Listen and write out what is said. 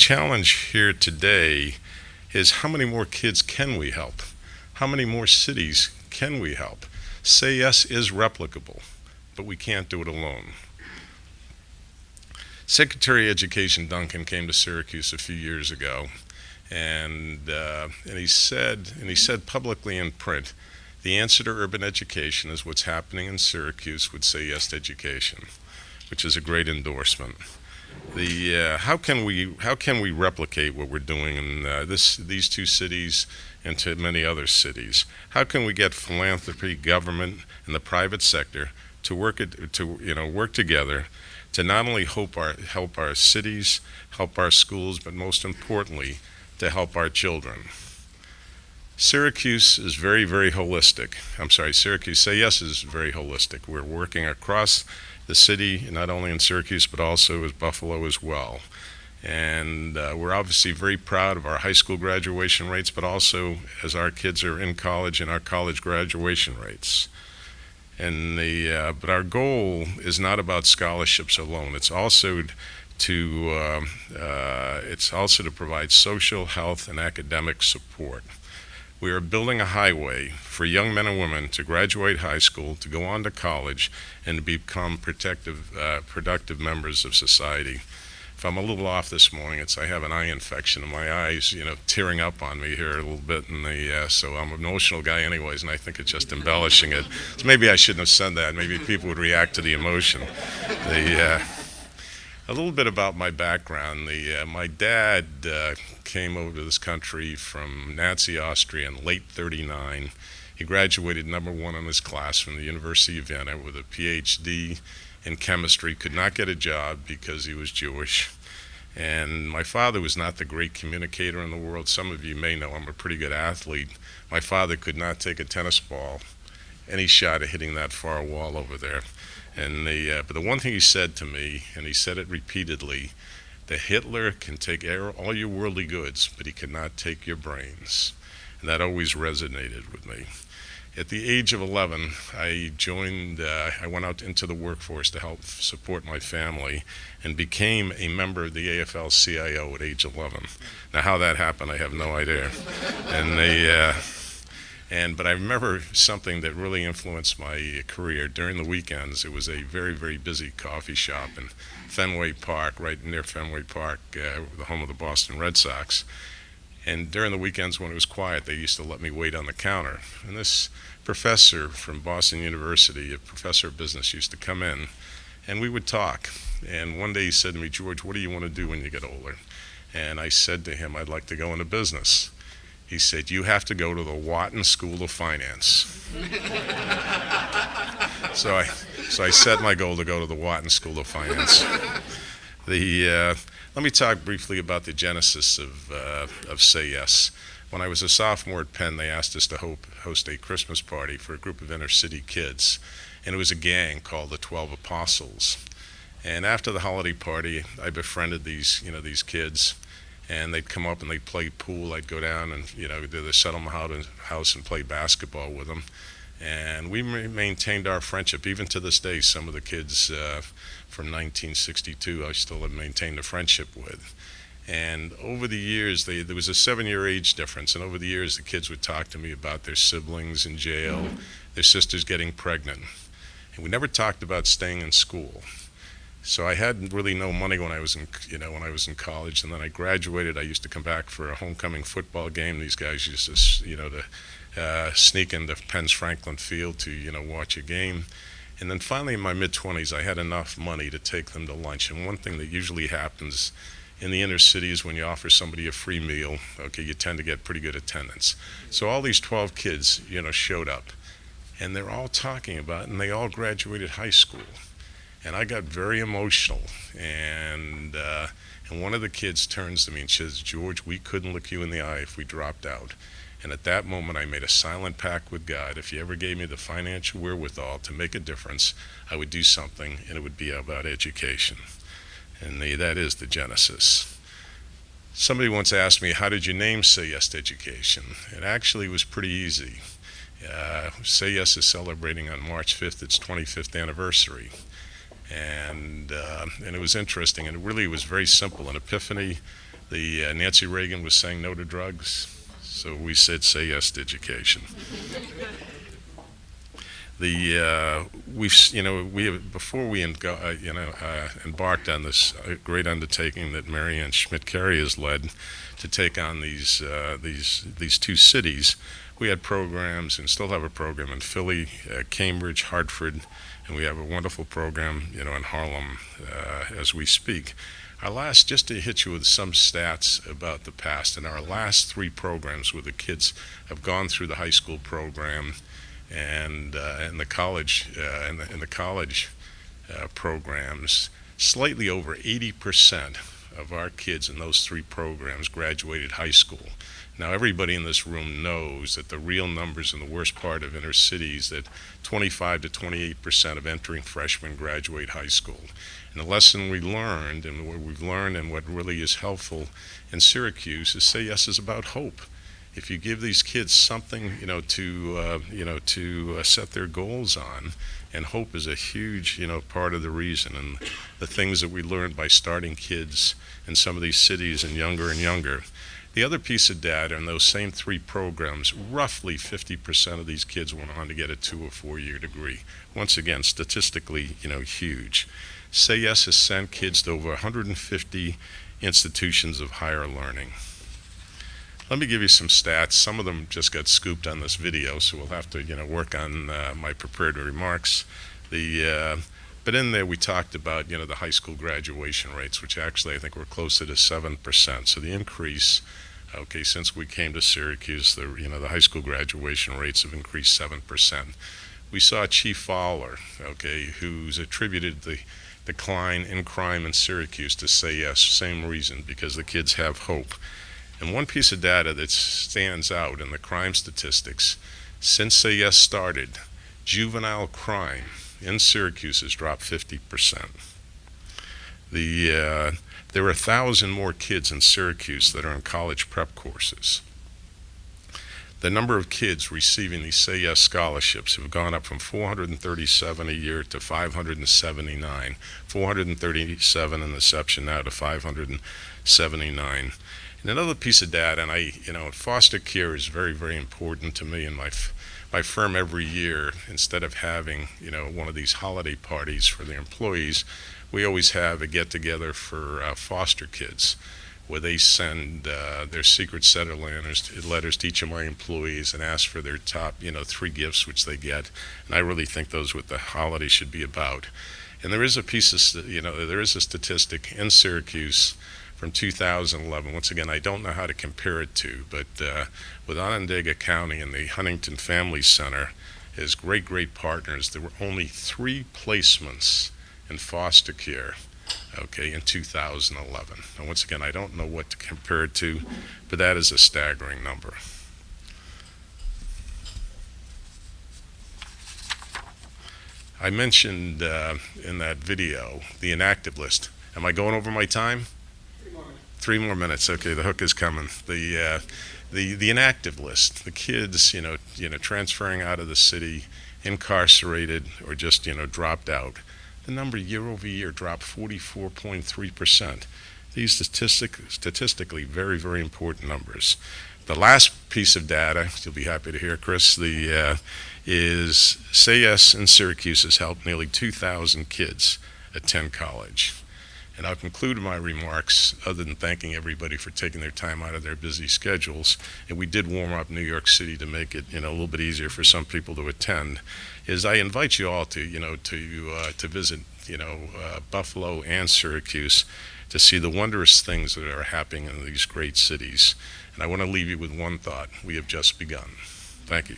Challenge here today is how many more kids can we help? How many more cities can we help? Say Yes is replicable, but we can't do it alone. Secretary of Education Duncan came to Syracuse a few years ago, and he said publicly in print, the answer to urban education is what's happening in Syracuse would Say Yes to education, which is a great endorsement. How can we replicate what we're doing in these two cities and to many other cities? How can we get philanthropy, government, and the private sector to work together to not only help our cities, help our schools, but most importantly, to help our children? Syracuse is very, very holistic. Syracuse Say Yes is very holistic. We're working across the city, not only in Syracuse, but also as Buffalo as well. And we're obviously very proud of our high school graduation rates, but also as our kids are in college and our college graduation rates. But our goal is not about scholarships alone. It's also to provide social, health, and academic support. We are building a highway for young men and women to graduate high school, to go on to college, and to become productive members of society. If I'm a little off this morning, I have an eye infection and my eyes, tearing up on me here a little bit, so I'm an emotional guy anyways, and I think it's just embellishing it. So maybe I shouldn't have said that. Maybe people would react to the emotion. A little bit about my background. My dad came over to this country from Nazi Austria in late '39. He graduated #1 in his class from the University of Vienna with a PhD in chemistry, could not get a job because he was Jewish. And my father was not the great communicator in the world. Some of you may know I'm a pretty good athlete. My father could not take a tennis ball any shot at hitting that far wall over there. But the one thing he said to me, and he said it repeatedly, that Hitler can take all your worldly goods, but he cannot take your brains. And that always resonated with me. At the age of 11, I went out into the workforce to help support my family and became a member of the AFL-CIO at age 11. Now, how that happened, I have no idea. But I remember something that really influenced my career. During the weekends, it was a very, very busy coffee shop in Fenway Park, right near Fenway Park, the home of the Boston Red Sox. And during the weekends when it was quiet, they used to let me wait on the counter. And this professor from Boston University, a professor of business, used to come in, and we would talk. And one day he said to me, "George, what do you want to do when you get older?" And I said to him, "I'd like to go into business." He said, "You have to go to the Wharton School of Finance." So I set my goal to go to the Wharton School of Finance. Let me talk briefly about the genesis of Say Yes. When I was a sophomore at Penn, they asked us to host a Christmas party for a group of inner city kids, and it was a gang called the 12 Apostles. And after the holiday party, I befriended these kids, and they'd come up and they'd play pool. I'd go down and to the settlement house and play basketball with them. And we maintained our friendship. Even to this day, some of the kids from 1962 I still have maintained a friendship with. And over the years, there was a 7-year age difference, and over the years the kids would talk to me about their siblings in jail, their sisters getting pregnant. And we never talked about staying in school. So I had really no money when I was in college, and then I graduated. I used to come back for a homecoming football game. These guys used to sneak into Penn's Franklin Field to watch a game. And then finally in my mid-20s, I had enough money to take them to lunch. And one thing that usually happens in the inner cities when you offer somebody a free meal, you tend to get pretty good attendance. So all these 12 kids, showed up, and they're all talking about it, and they all graduated high school. And I got very emotional, and one of the kids turns to me and says, "George, we couldn't look you in the eye if we dropped out." And at that moment, I made a silent pact with God. If He ever gave me the financial wherewithal to make a difference, I would do something, and it would be about education. And that is the genesis. Somebody once asked me, "How did you name Say Yes to Education?" It actually was pretty easy. Say Yes is celebrating on March 5th its 25th anniversary. And it was interesting, and it really was very simple. An epiphany The Nancy Reagan was saying no to drugs, so we said say yes to education. We have, before we embarked on this great undertaking that Marianne Schmidt-Carey has led to take on these two cities. We had programs and still have a program in Philly, Cambridge, Hartford, and we have a wonderful program, in Harlem as we speak. Just to hit you with some stats about the past, in our last three programs where the kids have gone through the high school program and the college programs, slightly over 80% of our kids in those three programs graduated high school. Now, everybody in this room knows that the real numbers in the worst part of inner cities, that 25 to 28% of entering freshmen graduate high school. And the lesson we learned, and what we've learned, and what really is helpful in Syracuse, is Say Yes is about hope. If you give these kids something, to set their goals on, and hope is a huge, part of the reason, and the things that we learned by starting kids in some of these cities and younger. The other piece of data in those same three programs, roughly 50% of these kids went on to get a 2 or 4 year degree. Once again, statistically, huge. Say Yes has sent kids to over 150 institutions of higher learning. Let me give you some stats. Some of them just got scooped on this video, so we'll have to, work on my prepared remarks. But in there we talked about, the high school graduation rates, which actually I think were closer to 7%. So the increase, since we came to Syracuse, the high school graduation rates have increased 7%. We saw Chief Fowler, who's attributed the decline in crime in Syracuse to Say Yes, same reason, because the kids have hope. And one piece of data that stands out in the crime statistics, since Say Yes started, juvenile crime in Syracuse has dropped 50%. There are 1,000 more kids in Syracuse that are in college prep courses. The number of kids receiving these Say Yes scholarships have gone up from 437 a year to 579. 437 in inception, now to 579. And another piece of data, and foster care is very, very important to me and my firm every year. Instead of having, one of these holiday parties for their employees, we always have a get-together for foster kids, where they send their secret set of letters to each of my employees and ask for their top, 3 gifts, which they get. And I really think those what the holiday should be about. And there is a there is a statistic in Syracuse from 2011. Once again, I don't know how to compare it to, but with Onondaga County and the Huntington Family Center as great partners, there were only 3 placements in foster care, in 2011. And once again, I don't know what to compare it to, but that is a staggering number. I mentioned in that video the inactive list. Am I going over my time? 3 more minutes. Okay, the hook is coming. The inactive list, the kids, transferring out of the city, incarcerated, or just, dropped out. The number year over year dropped 44.3%. These statistically very, very important numbers. The last piece of data, you'll be happy to hear, Chris, is Say Yes in Syracuse has helped nearly 2,000 kids attend college. And I'll conclude my remarks, other than thanking everybody for taking their time out of their busy schedules, and we did warm up New York City to make it, a little bit easier for some people to attend, is I invite you all to, to visit, Buffalo and Syracuse to see the wondrous things that are happening in these great cities. And I want to leave you with one thought: we have just begun. Thank you.